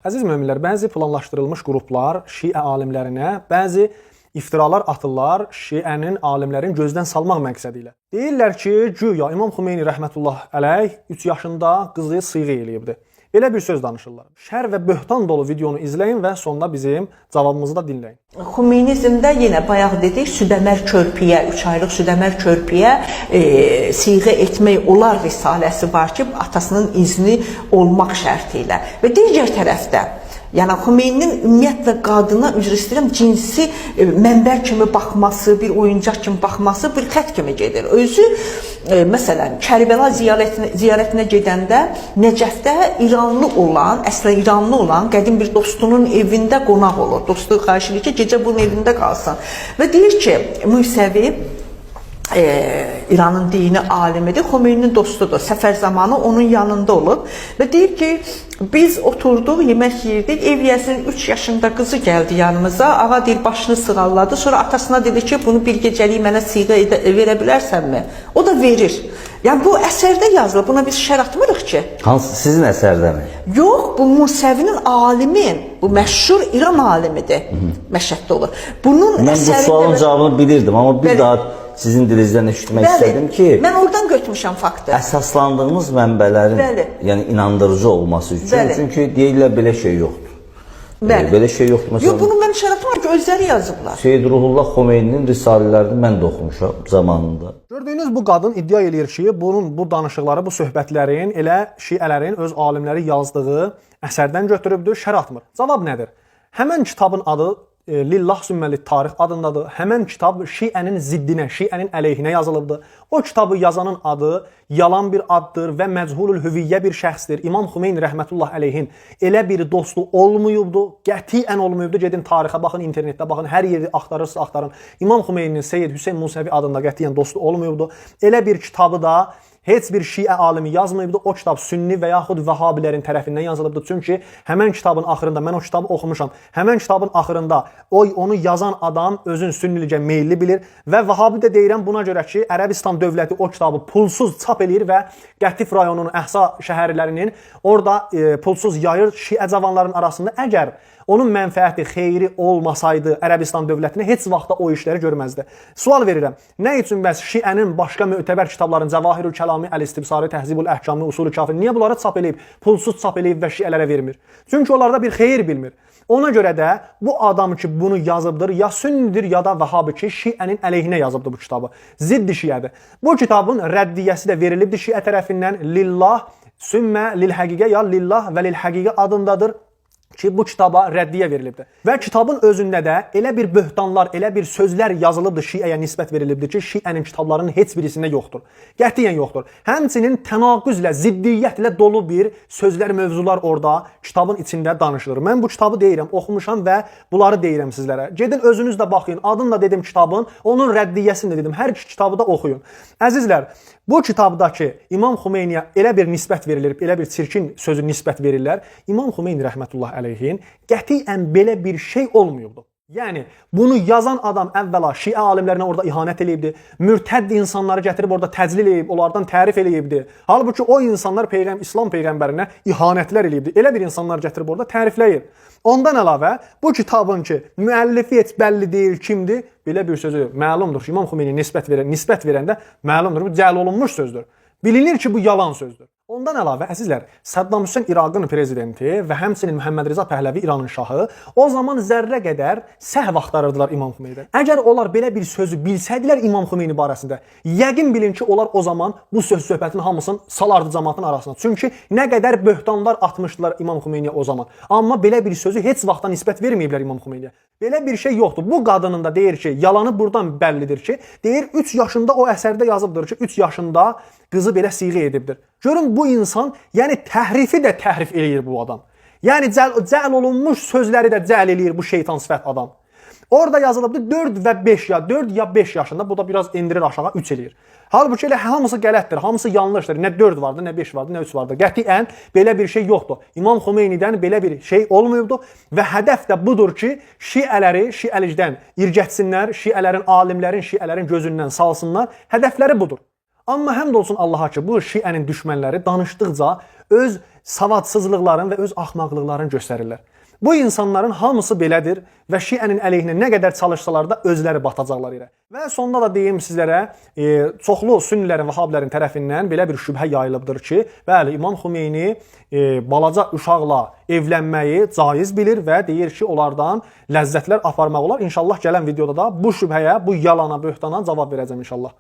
Əziz möminlər, bəzi planlaşdırılmış qruplar şiə alimlərinə bəzi iftiralar atırlar şiənin alimlərin gözdən salmaq məqsədi ilə. Deyirlər ki, güya İmam Xümeyni rəhmətullah əleyh 3 yaşında qızı sıyğı eləyibdi. Belə bir söz danışırlar. Şər və böhtan dolu videonu izləyin və sonda bizim cavabımızı da dinləyin. Xümeynizmdə yenə bayaq dedik, südəmər körpüyə, 3 aylıq südəmər körpüyə siyğə etmək olar risaləsi var ki, atasının izni olmaq şərti ilə. Və digər tərəfdə, yəni Xümeyninin ümumiyyətlə qadına, üzr istəyirəm, cinsi mənbər kimi baxması, bir oyuncaq kimi baxması bir xət kimi gedir. Özü, məsələn, Kərbəla ziyarətinə gedəndə Nəcəfdə İranlı olan, əslən İranlı olan qədim bir dostunun evində qonaq olur. Dostu xahiş edir ki, gecə bunun evində qalsın. Və deyir ki, Müsəvi İranın dini alimidir, Xümeyninin dostudur. Səfər zamanı onun yanında olub və deyir ki, biz oturduq, yemək yeyirdik, ev yiyəsinin 3 yaşında qızı gəldi yanımıza, ağa deyir, başını sığalladı, sonra atasına dedi ki, bunu bir gecəlik mənə siyğə verə bilərsənmi? O da verir. Yəni bu əsərdə yazılır, buna biz şər atmırıq ki. Hansı, sizin əsərdəmi? Yox, bu Musəvinin alimin, bu məşhur İran alimidir, Məşhəddə olur. Bunun mən bu sualın cavabını bilirdim, amma bir daha sizin dilinizdən eşitmək istədim ki, mən oradan götürmüşəm faktı. Əsaslandığımız mənbələrin, yəni inandırıcı olması üçün, çünki deyirlər belə şey yoxdur. Belə şey yoxdur. Yox, bunu mən şərətim var ki, özləri yazıblar. Seyyid Ruhullah Xomeyni'nin risalələrini mən də oxumuşam zamanında. Gördüyünüz bu qadın iddia edir ki, bunun bu danışıqları, bu söhbətlərin elə şiələrin öz alimləri yazdığı əsərdən götürübdür, şər atmır. Cavab nədir? Həmən kitabın adı Lillah Sümməli Tarix adındadır. Həmən kitab şiənin ziddinə, şiənin əleyhinə yazılıbdır. O kitabı yazanın adı yalan bir addır və məchulul hüviyyə bir şəxsdir. İmam Xümeyni rəhmətullah əleyhin elə bir dostu olmayıbdı, qətiən olmayıbdı. Gedin tarixə baxın, internetdə baxın, hər yeri axtarırsınız, axtarın. İmam Xümeyninin Seyyid Hüseyn Musəvi adında qətiən dostu olmayıbdı. Elə bir kitabı da heç bir şiə alimi yazmayıbdı. O kitab sünni və yaxud vəhabilərin tərəfindən yazılıbdı. Çünki həmən kitabın axırında, mən o kitabı oxumuşam, həmən kitabın axırında onu yazan adam özün sünnilicə meyilli bilir və vəhabi də deyirəm buna görə ki, Ərəbistan dövləti o kitabı pulsuz çap eləyir və Qətif rayonunun Əhsa şəhərlərinin orada pulsuz yayır şiə cavanların arasında. Əgər onun mənfəəti, xeyri olmasaydı Ərəbistan dövlətinə heç vaxtda o işləri görməzdi. Sual verirəm, nə üçün bəs şiənin başqa mötəbər kitabların Cəvahirül Kəlami, Əl-İstibsarı, Təhzibul Əhkamı, Usulü Kafi niyə bunları çap eləyib, pulsuz çap eləyib və şiələrə vermir? Çünki onlarda bir xeyir bilmir. Ona görə də bu adam ki bunu yazıbdır, ya sünnidir ya da vəhabi ki şiənin əleyhinə yazıbdır bu kitabı. Ziddi şiədir. Bu kitabın rəddiyyəsi də verilibdir şiə tərəfindən Lillah, Sümmə, Lilhəqiqə ya Lillah və Lilhəqiqə adındadır ki, bu kitaba rəddiyə verilibdir. Və kitabın özündə də elə bir böhtanlar, elə bir sözlər yazılıbdır, şiəyə nisbət verilibdir ki, şiənin kitablarının heç birisində yoxdur. Qətiyyən yoxdur. Həmçinin tənaqüzlə, ziddiyyətlə dolu bir sözlər, mövzular orada kitabın içində danışılır. Mən bu kitabı deyirəm, oxumuşam və bunları deyirəm sizlərə. Gedin özünüz də baxın, adını da dedim kitabın, onun rəddiyyəsini də dedim, hər iki kitabı da oxuyun. Əzizlər, bu kitabdakı İmam Xümeyniyə elə bir nisbət verilir, elə bir çirkin sözü nisbət verirlər. İmam Xümeyni rəhmətullah əleyhin qətiən belə bir şey olmayıbdı. Yəni, bunu yazan adam əvvəla şiə alimlərinə orada ihanət eləyibdi, mürtədd insanları gətirib orada təclil eləyib, onlardan tərif eləyibdi. Halbuki o insanlar İslam peyğəmbərinə ihanətlər eləyibdi. Elə bir insanlar gətirib orada tərifləyir. Ondan əlavə, bu kitabın ki, müəllifi heç bəlli deyil kimdir, belə bir sözü məlumdur ki, İmam Xümeyni nisbət verəndə məlumdur, bu cəhl olunmuş sözdür. Bilinir ki, bu yalan sözdür. Ondan əlavə, əzizlər, Saddam Hüseyn İraqın prezidenti və həmçinin Məhəmməd Rza Pəhləvi İranın şahı o zaman zərrə qədər səhv axtarırdılar İmam Xümeynidən. Əgər onlar belə bir sözü bilsəydilər İmam Xümeyni barəsində, yəqin bilin ki, onlar o zaman bu söz söhbətinin hamısını salardı cəmaatın arasına. Çünki nə qədər böhtanlar atmışdılar İmam Xümeyniyə o zaman. Amma belə bir sözü heç vaxtdan nisbət verməyiblər İmam Xümeyniyə. Belə bir şey yoxdur. Bu qadının da deyir ki, yalanı buradan bəllidir ki, deyir 3 yaşında o əsərdə yazıbdır ki, 3 yaşında qızı belə siyğə edibdir. Görün bu insan, yəni təhrifi də təhrif eləyir bu adam. Yəni cəhl olunmuş sözləri də cəhl eləyir bu şeytan sifət adam. Orada yazılıbdır 4 və 5 ya 4 ya 5 yaşında, bu da biraz endirir aşağı 3 eləyir. Halbuki elə hamısı qələtdir, hamısı yanlışdır. Nə 4 vardı, nə 5 vardı, nə 3 vardı. Qətiən belə bir şey yoxdur. İmam Xümeynidən belə bir şey olmayıbdı və hədəf də budur ki, şiələri şiəlikdən irgətsinlər, şiələrin, alimlərin, şiələrin gözündən salsınlar. Hədəfləri budur. Amma həmd olsun Allaha ki, bu Şiənin düşmənləri danışdıqca öz savadsızlıqlarını və öz axmaqlıqlarını göstərirlər. Bu insanların hamısı belədir və Şiənin əleyhinə nə qədər çalışsalar da özləri batacaqlar irə. Və sonda da deyim sizlərə, çoxlu sünnilərin, vəhabilərin tərəfindən belə bir şübhə yayılıbdır ki, bəli, İmam Xümeyni balaca uşaqla evlənməyi caiz bilir və deyir ki, onlardan ləzzətlər aparmaq olar. İnşallah gələn videoda da bu şübhəyə, bu yalana, böhtana cavab verəcəm inşallah.